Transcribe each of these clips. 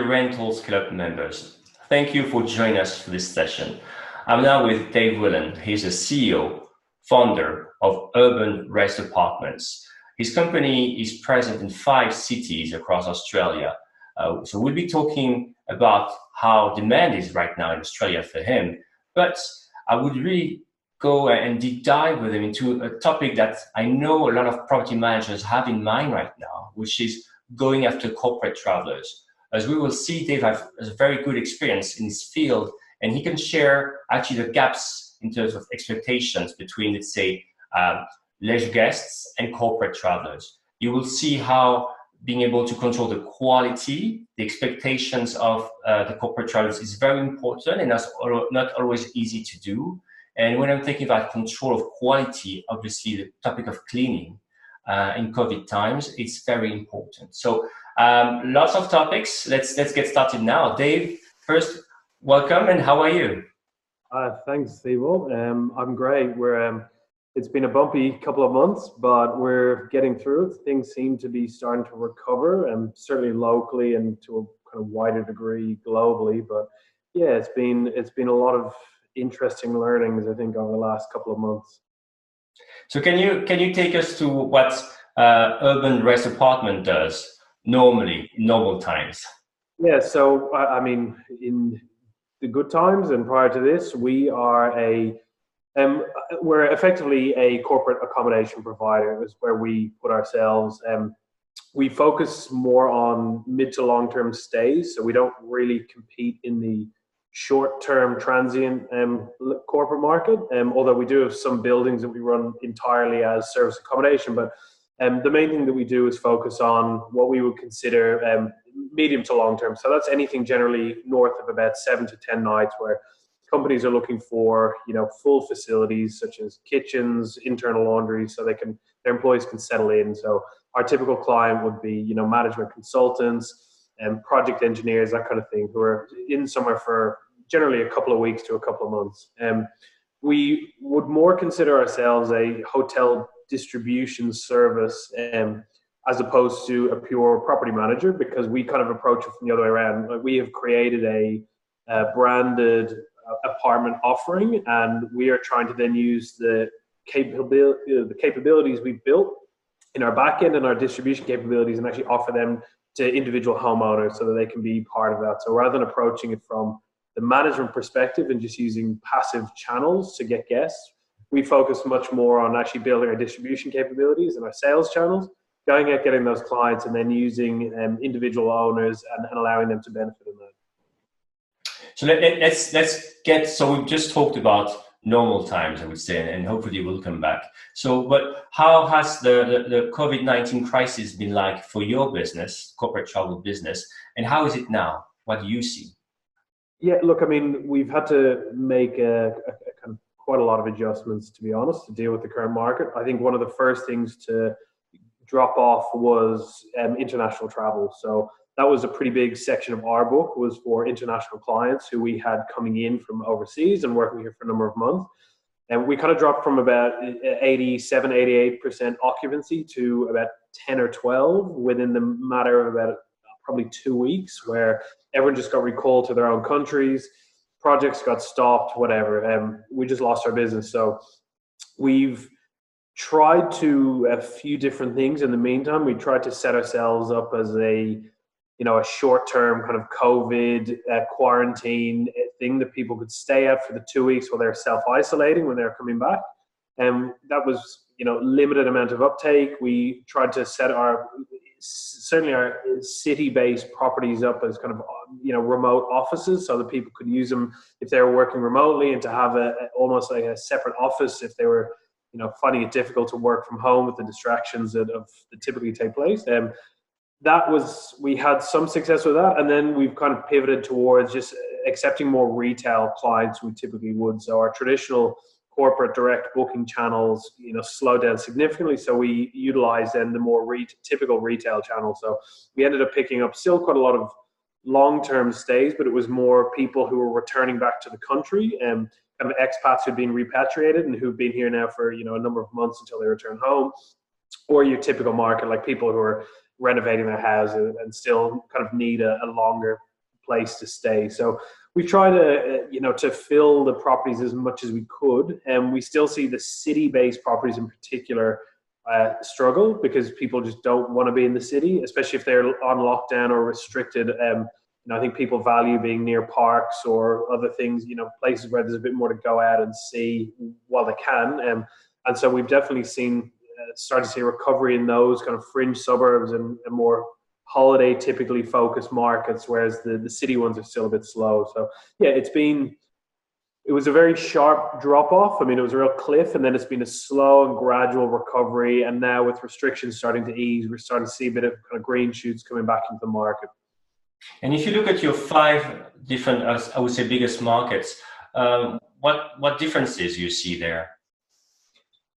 Rentals Club members. Thank you for joining us for this session. I'm now with Dave Whelan. He's a CEO, founder of Urban Rest Apartments. His company is present in 5 cities across Australia. So we'll be talking about how demand is right now in Australia for him. But I would really go and deep dive with him into a topic that I know a lot of property managers have in mind right now, which is going after corporate travelers. As we will see, Dave has a very good experience in this field, and he can share actually the gaps in terms of expectations between, let's say, leisure guests and corporate travelers. You will see how being able to control the quality, the expectations of the corporate travelers is very important, and that's not always easy to do. And when I'm thinking about control of quality, obviously the topic of cleaning in COVID times, it's very important. So lots of topics. Let's get started now. Dave, first, welcome, and how are you? Thanks, Steve. I'm great. It's been a bumpy couple of months, but we're getting through it. Things seem to be starting to recover, and certainly locally and to a kind of wider degree globally. But yeah, it's been a lot of interesting learnings, I think, over the last couple of months. So can you take us to what Urban Rest Apartment does normally in normal times? Yeah, so I mean, in the good times and prior to this, we're effectively a corporate accommodation provider. Is where we put ourselves. We focus more on mid to long term stays, so we don't really compete in the short term transient corporate market. Although we do have some buildings that we run entirely as service accommodation, but the main thing that we do is focus on what we would consider medium to long term. So that's anything generally north of about 7 to 10 nights, where companies are looking for, full facilities such as kitchens, internal laundry, so their employees can settle in. So our typical client would be, management consultants and project engineers, that kind of thing, who are in somewhere for generally a couple of weeks to a couple of months. We would more consider ourselves a hotel distribution service as opposed to a pure property manager, because we kind of approach it from the other way around. Like, we have created a branded apartment offering, and we are trying to then use the capabilities we've built in our back end and our distribution capabilities and actually offer them to individual homeowners so that they can be part of that. So rather than approaching it from the management perspective and just using passive channels to get guests, we focus much more on actually building our distribution capabilities and our sales channels, going out, getting those clients, and then using individual owners and allowing them to benefit in that. So let's get, so we've just talked about normal times, I would say, and hopefully we'll come back. So, but how has the COVID-19 crisis been like for your business, corporate travel business, and how is it now? What do you see? Yeah, look, I mean, we've had to make kind of quite a lot of adjustments, to be honest, to deal with the current market. I think one of the first things to drop off was international travel. So that was a pretty big section of our book, was for international clients who we had coming in from overseas and working here for a number of months. And we kind of dropped from about 87, 88% occupancy to about 10 or 12 within the matter of about probably 2 weeks, where everyone just got recalled to their own countries, projects got stopped, whatever. We just lost our business. So we've tried a few different things in the meantime. We tried to set ourselves up as a short-term kind of COVID quarantine thing that people could stay at for the 2 weeks while they're self-isolating when they're coming back. And that was, limited amount of uptake. We tried to set certainly our city-based properties up as kind of, remote offices so that people could use them if they were working remotely, and to have almost like a separate office if they were, finding it difficult to work from home with the distractions that typically take place. We had some success with that, and then we've kind of pivoted towards just accepting more retail clients we typically would. So our traditional corporate direct booking channels, slowed down significantly. So we utilized then the more typical retail channel. So we ended up picking up still quite a lot of long-term stays, but it was more people who were returning back to the country, and kind of expats who'd been repatriated and who've been here now for, a number of months until they return home, or your typical market, like people who are renovating their houses and still kind of need a longer place to stay. So we try to, to fill the properties as much as we could. And we still see the city-based properties in particular struggle because people just don't want to be in the city, especially if they're on lockdown or restricted. I think people value being near parks or other things, places where there's a bit more to go out and see while they can. And so we've definitely started to see a recovery in those kind of fringe suburbs and more holiday typically focused markets, whereas the city ones are still a bit slow. So yeah, it was a very sharp drop off. I mean, it was a real cliff, and then it's been a slow and gradual recovery. And now with restrictions starting to ease, we're starting to see a bit of kind of green shoots coming back into the market. And if you look at your 5 different, I would say, biggest markets, what differences you see there?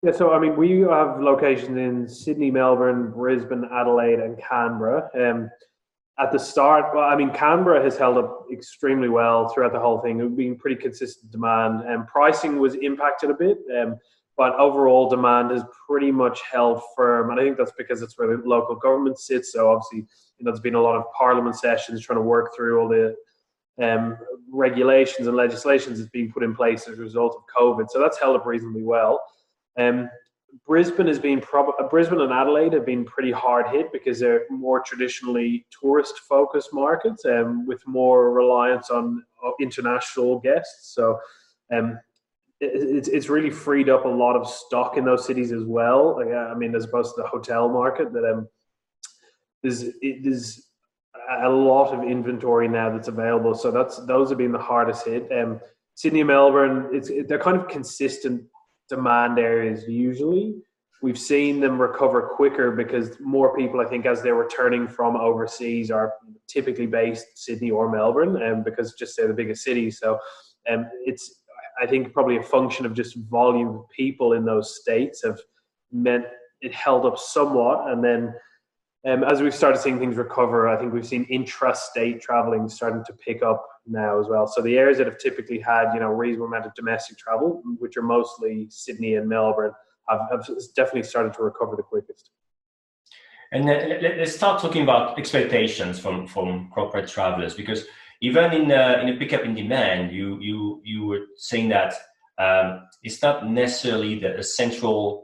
Yeah, so I mean, we have locations in Sydney, Melbourne, Brisbane, Adelaide, and Canberra. At the start, well, I mean, Canberra has held up extremely well throughout the whole thing. It's been pretty consistent demand, and pricing was impacted a bit, but overall demand has pretty much held firm. And I think that's because it's where the local government sits. So obviously, there's been a lot of parliament sessions trying to work through all the regulations and legislations that's being put in place as a result of COVID. So that's held up reasonably well. Brisbane and Adelaide have been pretty hard hit because they're more traditionally tourist-focused markets, with more reliance on international guests. So it's really freed up a lot of stock in those cities as well. I mean, as opposed to the hotel market, that there's a lot of inventory now that's available. So those have been the hardest hit. Sydney and Melbourne, they're kind of consistent demand areas usually. We've seen them recover quicker because more people, I think, as they're returning from overseas, are typically based Sydney or Melbourne, because just they're the biggest cities. So it's, I think, probably a function of just volume of people in those states have meant it held up somewhat. And then as we've started seeing things recover, I think we've seen intrastate traveling starting to pick up now as well. So the areas that have typically had, reasonable amount of domestic travel, which are mostly Sydney and Melbourne, have definitely started to recover the quickest. And let's start talking about expectations from corporate travelers, because even in a pickup in demand, you were saying that it's not necessarily the central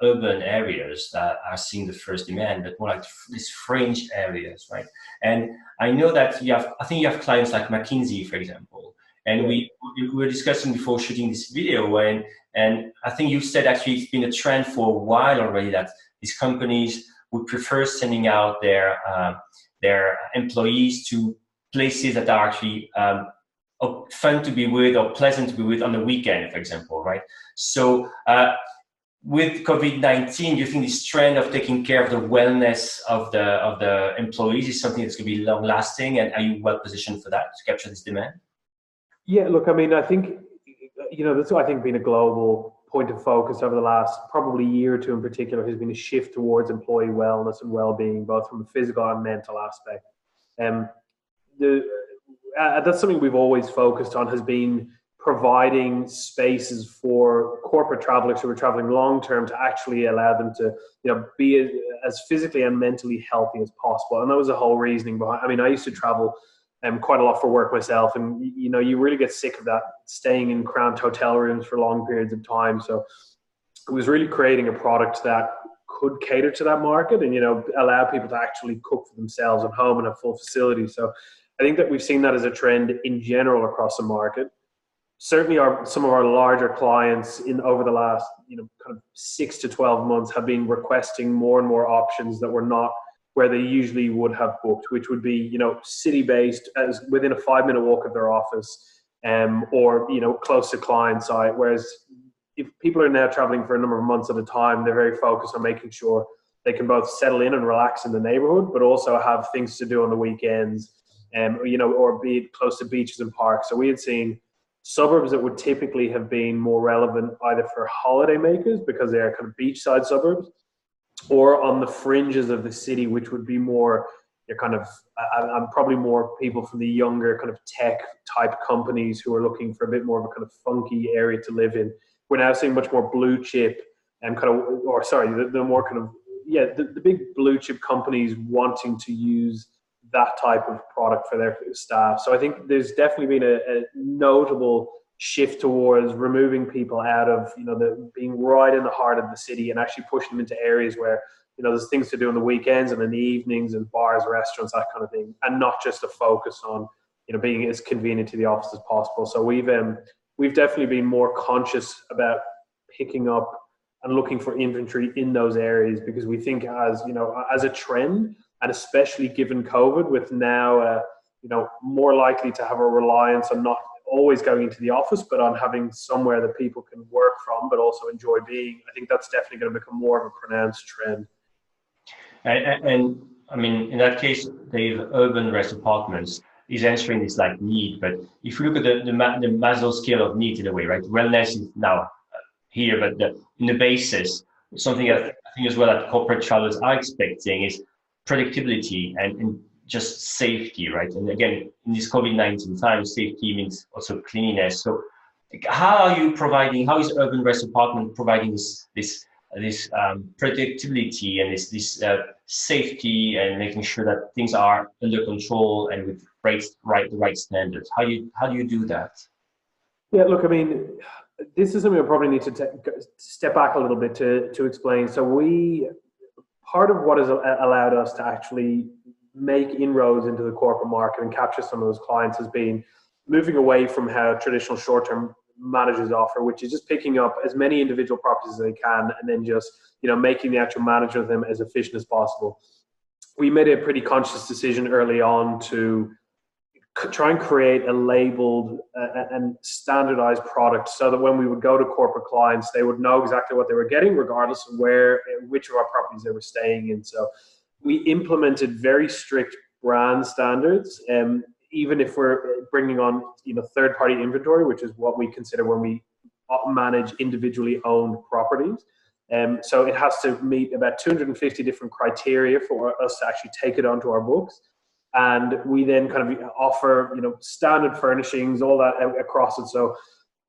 urban areas that are seeing the first demand, but more like these fringe areas, right? And I know that I think you have clients like McKinsey, for example, and we were discussing before shooting this video, and I think you said actually it's been a trend for a while already that these companies would prefer sending out their employees to places that are actually fun to be with or pleasant to be with on the weekend, for example, right? So with COVID-19, do you think this trend of taking care of the wellness of the employees is something that's going to be long lasting, and are you well positioned for that to capture this demand? Yeah, look, I mean, I think, that's, I think, been a global point of focus over the last probably year or two in particular, has been a shift towards employee wellness and well-being, both from a physical and mental aspect. That's something we've always focused on, has been providing spaces for corporate travelers who are traveling long-term to actually allow them to, be as physically and mentally healthy as possible. And that was the whole reasoning behind. I mean, I used to travel quite a lot for work myself, and you really get sick of that, staying in cramped hotel rooms for long periods of time. So it was really creating a product that could cater to that market and allow people to actually cook for themselves at home and have full facilities. So I think that we've seen that as a trend in general across the market. Certainly some of our larger clients over the last kind of 6 to 12 months have been requesting more and more options that were not where they usually would have booked, which would be city-based, as within a 5-minute walk of their office, or close to client site. Whereas if people are now traveling for a number of months at a time, they're very focused on making sure they can both settle in and relax in the neighborhood, but also have things to do on the weekends, or be close to beaches and parks. So we had seen suburbs that would typically have been more relevant either for holiday makers because they are kind of beachside suburbs, or on the fringes of the city, which would be more probably more people from the younger kind of tech type companies who are looking for a bit more of a kind of funky area to live in. We're now seeing much more blue chip and the more kind of, the big blue chip companies wanting to use that type of product for their staff. So I think there's definitely been a notable shift towards removing people out of, the being right in the heart of the city and actually pushing them into areas where, there's things to do on the weekends and in the evenings and bars, restaurants, that kind of thing, and not just a focus on, being as convenient to the office as possible. So we've definitely been more conscious about picking up and looking for inventory in those areas, because we think as a trend, and especially given COVID, with now, more likely to have a reliance on not always going into the office, but on having somewhere that people can work from, but also enjoy being. I think that's definitely going to become more of a pronounced trend. And I mean, in that case, the urban rest apartments is answering this like need. But if you look at the Maslow scale of needs in a way, right? Wellness is now here, but in the basis, something that I think as well that corporate travelers are expecting is predictability and just safety, right? And again, in this COVID-19 time, safety means also cleanliness. So how is urban rest apartment providing this predictability and this safety and making sure that things are under control and with the right standards? How do you do that? Yeah, look, I mean, this is something I probably need to step back a little bit to explain. So part of what has allowed us to actually make inroads into the corporate market and capture some of those clients has been moving away from how traditional short-term managers offer, which is just picking up as many individual properties as they can and then just, making the actual management of them as efficient as possible. We made a pretty conscious decision early on to try and create a labeled and standardized product so that when we would go to corporate clients, they would know exactly what they were getting, regardless of which of our properties they were staying in. So we implemented very strict brand standards, even if we're bringing on third-party inventory, which is what we consider when we manage individually owned properties. So it has to meet about 250 different criteria for us to actually take it onto our books. And we then kind of offer, standard furnishings, all that across it. So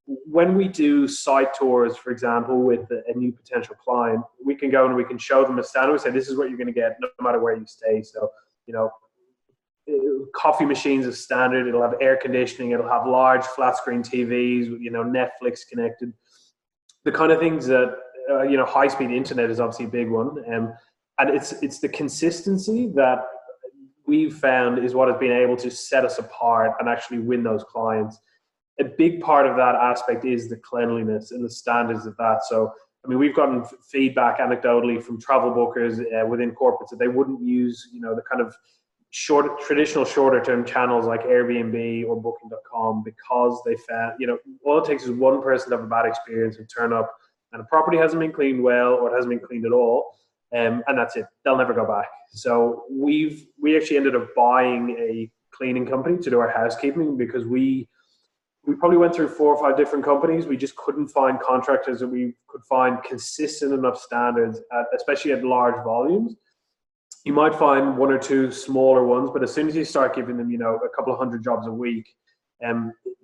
when we do site tours, for example, with a new potential client, we can go and we can show them a standard. We say, this is what you're going to get no matter where you stay. So, coffee machines is standard. It'll have air conditioning. It'll have large flat screen TVs, Netflix connected. The kind of things that, high-speed internet is obviously a big one. And it's the consistency that we've found is what has been able to set us apart and actually win those clients. A big part of that aspect is the cleanliness and the standards of that. So, I mean, we've gotten feedback anecdotally from travel bookers within corporates that they wouldn't use, the kind of traditional shorter-term channels like Airbnb or Booking.com because they found, all it takes is one person to have a bad experience and turn up and a property hasn't been cleaned well or it hasn't been cleaned at all. And that's it. They'll never go back. So we actually ended up buying a cleaning company to do our housekeeping because we probably went through 4 or 5 different companies. We just couldn't find contractors that we could find consistent enough standards, especially at large volumes. You might find 1 or 2 smaller ones, but as soon as you start giving them, a couple of 100 jobs a week,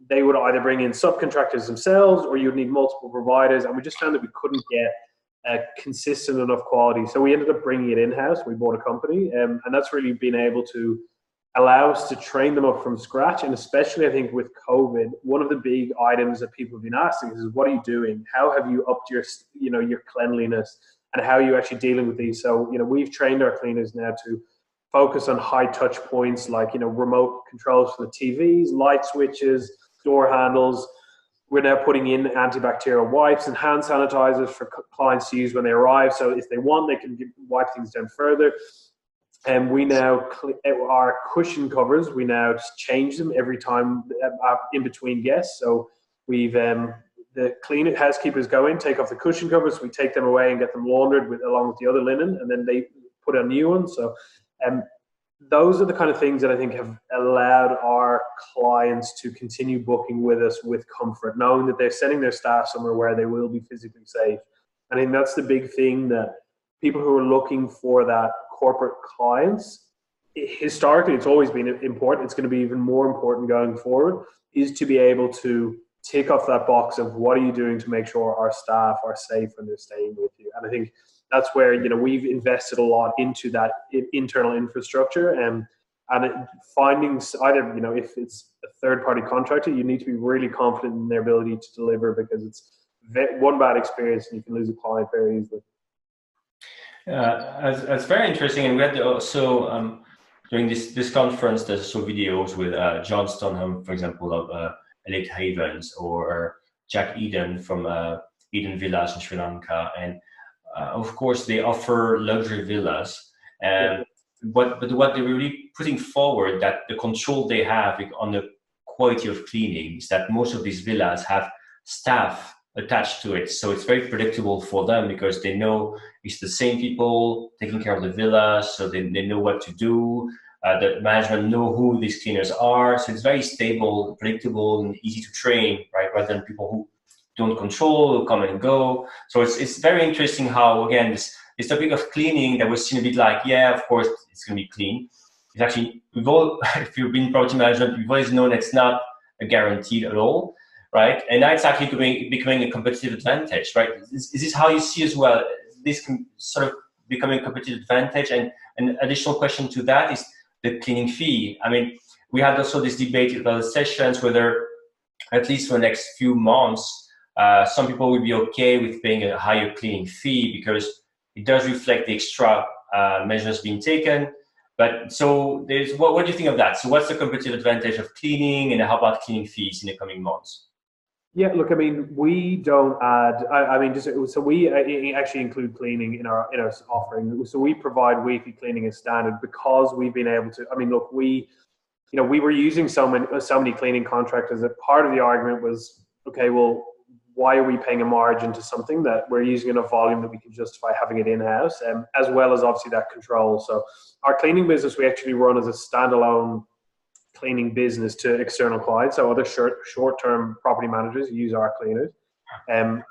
they would either bring in subcontractors themselves or you'd need multiple providers. And we just found that we couldn't get consistent enough quality. So we ended up bringing it in-house. We bought a company and that's really been able to allow us to train them up from scratch. And especially I think with COVID, one of the big items that people have been asking is, what are you doing? How have you upped your, your cleanliness and how are you actually dealing with these? So, we've trained our cleaners now to focus on high touch points like, remote controls for the TVs, light switches, door handles. We're now putting in antibacterial wipes and hand sanitizers for clients to use when they arrive. So if they want, they can wipe things down further. And we now, our cushion covers, we now just change them every time in between guests. So we've, the cleaning housekeepers go in, take off the cushion covers. We take them away and get them laundered along with the other linen. And then they put a new one. So those are the kind of things that I think have allowed our clients to continue booking with us with comfort, knowing that they're sending their staff somewhere where they will be physically safe. I think that's the big thing that people who are looking for that corporate clients, historically, it's always been important. It's going to be even more important going forward, is to be able to tick off that box of what are you doing to make sure our staff are safe when they're staying with you. And I think that's where, we've invested a lot into that internal infrastructure. And And finding either, if it's a third-party contractor, you need to be really confident in their ability to deliver, because it's one bad experience and you can lose a client very easily. That's very interesting. And we had also during this conference, there's also videos with John Stoneham, for example, of Elite Havens, or Jack Eden from Eden Villas in Sri Lanka, and of course they offer luxury villas. And but what they're really putting forward, that the control they have on the quality of cleaning, is that most of these villas have staff attached to it, so it's very predictable for them, because they know it's the same people taking care of the villas, so they know what to do. The management know who these cleaners are, so it's very stable, predictable, and easy to train, right? Rather than people who don't control, who come and go. So it's very interesting how, again, this topic of cleaning that was seen a bit like, yeah, of course it's going to be clean. It's actually, we've all, if you've been in property management, we've always known it's not a guaranteed at all, right? And now it's actually becoming a competitive advantage, right? Is this how you see as well? This can sort of becoming a competitive advantage. And an additional question to that is the cleaning fee. I mean, we had also this debate about the sessions, whether at least for the next few months, some people would be okay with paying a higher cleaning fee, because it does reflect the extra measures being taken. But so what do you think of that? So what's the competitive advantage of cleaning, and how about cleaning fees in the coming months? Yeah, look, I mean, we don't add. I mean, so we actually include cleaning in our offering. So we provide weekly cleaning as standard, because we've been able to. I mean, look, we were using so many cleaning contractors that part of the argument was, okay, well, why are we paying a margin to something that we're using enough volume that we can justify having it in-house, as well as obviously that control. So our cleaning business, we actually run as a standalone cleaning business to external clients. So other short-term property managers use our cleaners. And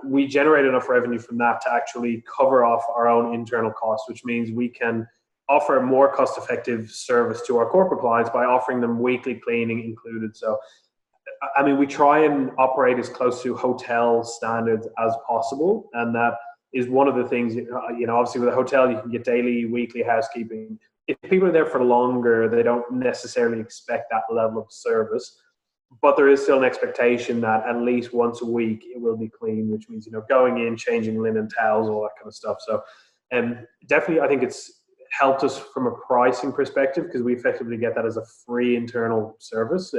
we generate enough revenue from that to actually cover off our own internal costs, which means we can offer a more cost-effective service to our corporate clients by offering them weekly cleaning included. So I mean, we try and operate as close to hotel standards as possible, and that is one of the things. Obviously, with a hotel, you can get daily, weekly housekeeping. If people are there for longer, they don't necessarily expect that level of service, but there is still an expectation that at least once a week it will be clean, which means going in, changing linen, towels, all that kind of stuff. So, definitely, I think it's helped us from a pricing perspective, because we effectively get that as a free internal service.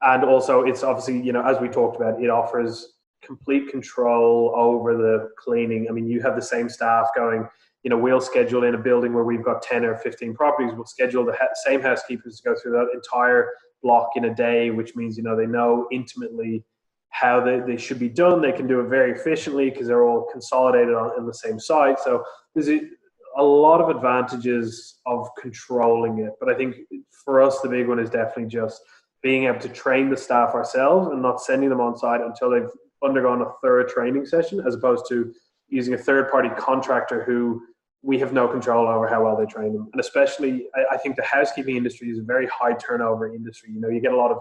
And also, it's obviously, as we talked about, it offers complete control over the cleaning. I mean, you have the same staff going, we'll schedule in a building where we've got 10 or 15 properties. We'll schedule the same housekeepers to go through that entire block in a day, which means, they know intimately how they should be done. They can do it very efficiently because they're all consolidated in the same site. So there's a lot of advantages of controlling it. But I think for us, the big one is definitely just being able to train the staff ourselves and not sending them on site until they've undergone a thorough training session, as opposed to using a third-party contractor who we have no control over how well they train them. And especially, I think the housekeeping industry is a very high turnover industry. You get a lot of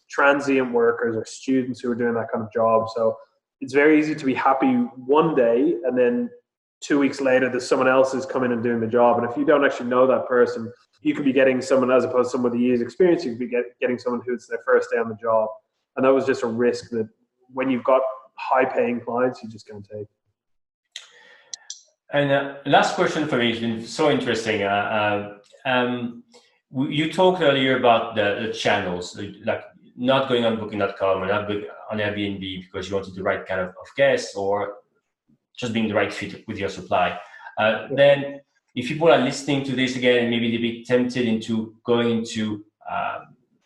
transient workers or students who are doing that kind of job. So it's very easy to be happy one day, and then 2 weeks later, there's someone else who's coming and doing the job. And if you don't actually know that person, you could be getting someone, as opposed to someone with years experience, you could be getting someone who's their first day on the job. And that was just a risk that when you've got high paying clients, you just can't take. And last question for me has been so interesting. You talked earlier about the channels, like not going on booking.com or not on Airbnb because you wanted the right kind of guests, or just being the right fit with your supply. Then if people are listening to this again, maybe they'll be tempted into going into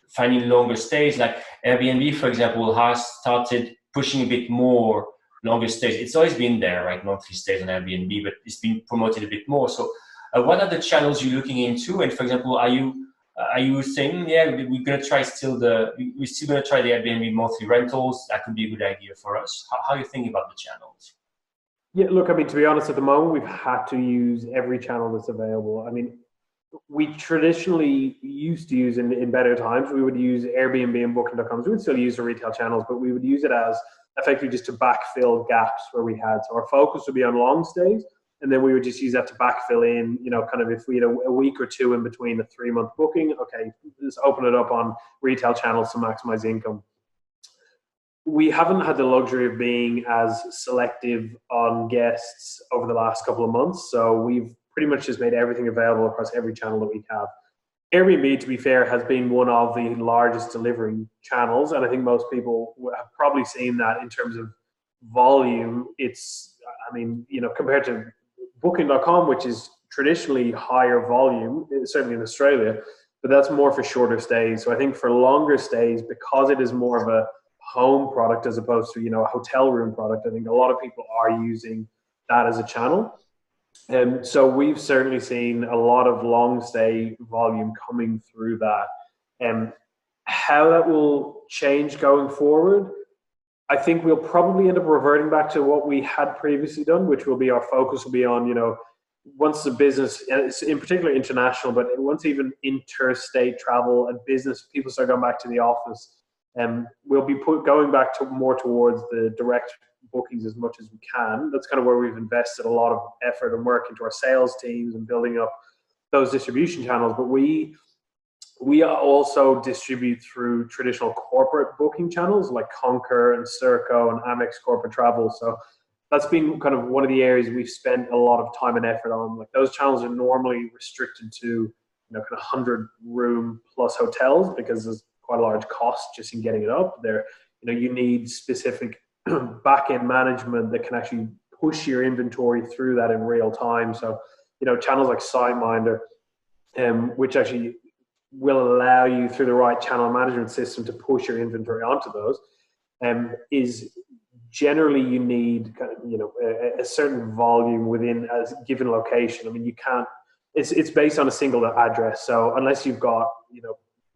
finding longer stays, like Airbnb, for example, has started pushing a bit more longer stays. It's always been there, right? Monthly stays on Airbnb, but it's been promoted a bit more. So what are the channels you're looking into? And for example, are you saying, yeah, we're going to try we're still going to try the Airbnb monthly rentals? That could be a good idea for us. How are you thinking about the channels? Yeah, look, I mean, to be honest, at the moment, we've had to use every channel that's available. I mean, we traditionally used to use in better times, we would use Airbnb and booking.com. We would still use the retail channels, but we would use it as effectively just to backfill gaps where we had. So our focus would be on long stays, and then we would just use that to backfill in, kind of if we had a week or two in between a 3-month booking, okay, just open it up on retail channels to maximize income. We haven't had the luxury of being as selective on guests over the last couple of months, so we've pretty much just made everything available across every channel that we have. Airbnb, to be fair, has been one of the largest delivery channels, and I think most people have probably seen that in terms of volume. It's, compared to Booking.com, which is traditionally higher volume, certainly in Australia, but that's more for shorter stays. So I think for longer stays, because it is more of a home product as opposed to, a hotel room product, I think a lot of people are using that as a channel. So we've certainly seen a lot of long stay volume coming through that. How that will change going forward, I think we'll probably end up reverting back to what we had previously done, which will be our focus will be on, once the business, in particular international, but once even interstate travel and business, people start going back to the office, we'll be going back to more towards the direct bookings as much as we can. That's kind of where we've invested a lot of effort and work into our sales teams and building up those distribution channels. But we also distribute through traditional corporate booking channels like Concur and Serco and Amex Corporate Travel. So that's been kind of one of the areas we've spent a lot of time and effort on. Like, those channels are normally restricted to, kind of 100 room plus hotels, because there's quite a large cost just in getting it up there. You need specific back-end management that can actually push your inventory through that in real time. So, channels like SiteMinder, which actually will allow you through the right channel management system to push your inventory onto those, is generally you need kind of, a certain volume within a given location. I mean, you can't, it's based on a single address. So unless you've got,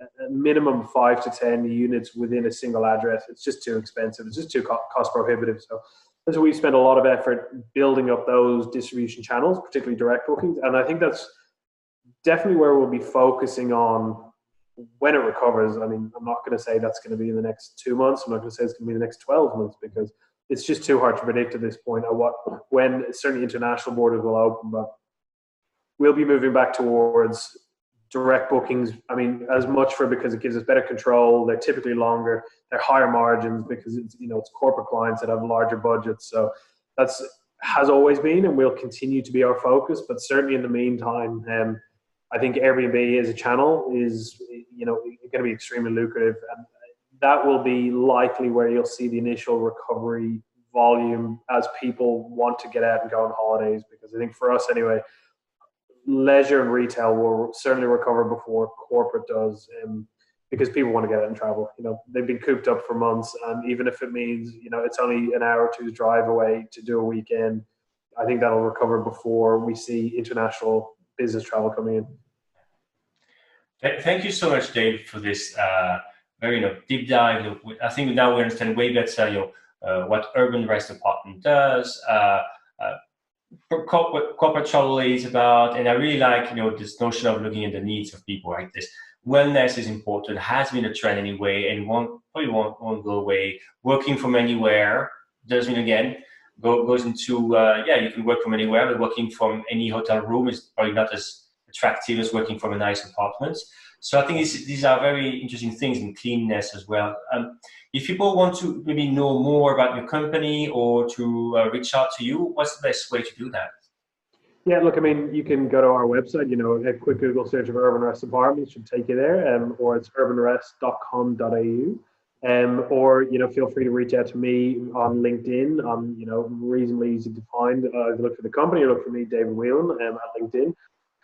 a minimum 5 to 10 units within a single address, it's just too expensive. It's just too cost prohibitive. So that's why we spend a lot of effort building up those distribution channels, particularly direct bookings. And I think that's definitely where we'll be focusing on when it recovers. I mean, I'm not going to say that's going to be in the next 2 months. I'm not going to say it's going to be the next 12 months, because it's just too hard to predict at this point when certainly international borders will open. But we'll be moving back towards direct bookings. I mean, as much because it gives us better control. They're typically longer. They're higher margins because it's corporate clients that have larger budgets. So has always been and will continue to be our focus. But certainly in the meantime, I think Airbnb as a channel is, going to be extremely lucrative, and that will be likely where you'll see the initial recovery volume as people want to get out and go on holidays. Because I think for us anyway, leisure and retail will certainly recover before corporate does, because people want to get out and travel. They've been cooped up for months, and even if it means, it's only an hour or two's drive away to do a weekend, I think that'll recover before we see international business travel coming in. Thank you so much, Dave, for this very deep dive. I think now we understand way better what Urban Rest Apartment does, corporate travel is about, and I really like this notion of looking at the needs of people. Right, this wellness is important, has been a trend anyway, and probably won't go away. Working from anywhere does mean again goes into you can work from anywhere, but working from any hotel room is probably not as attractive as working from a nice apartment. So I think these are very interesting things, in cleanness as well. If people want to maybe know more about your company or to reach out to you, what's the best way to do that? Yeah, look, I mean, you can go to our website, a quick Google search of Urban Rest Apartments should take you there, or it's urbanrest.com.au. Or, feel free to reach out to me on LinkedIn. I'm, reasonably easy to find. Look for the company, or look for me, David Whelan, at LinkedIn.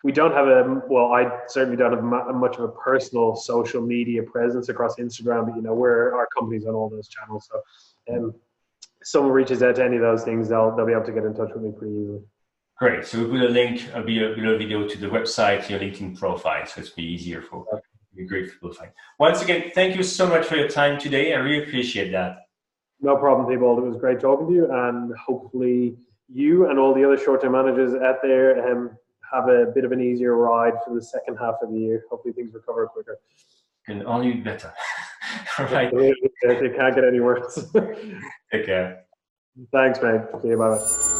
We don't have I certainly don't have much of a personal social media presence across Instagram, but our company's on all those channels. So if someone reaches out to any of those things, they'll be able to get in touch with me pretty easily. Great. So we'll put a link below video to the website, your LinkedIn profile, so it's be easier for great people to find. Once again, thank you so much for your time today. I really appreciate that. No problem, Thibault. It was great talking to you, and hopefully you and all the other short-term managers out there have a bit of an easier ride for the second half of the year. Hopefully things recover quicker. Can only be better. All right. It can't get any worse. Take care. Thanks, mate. See you. Bye.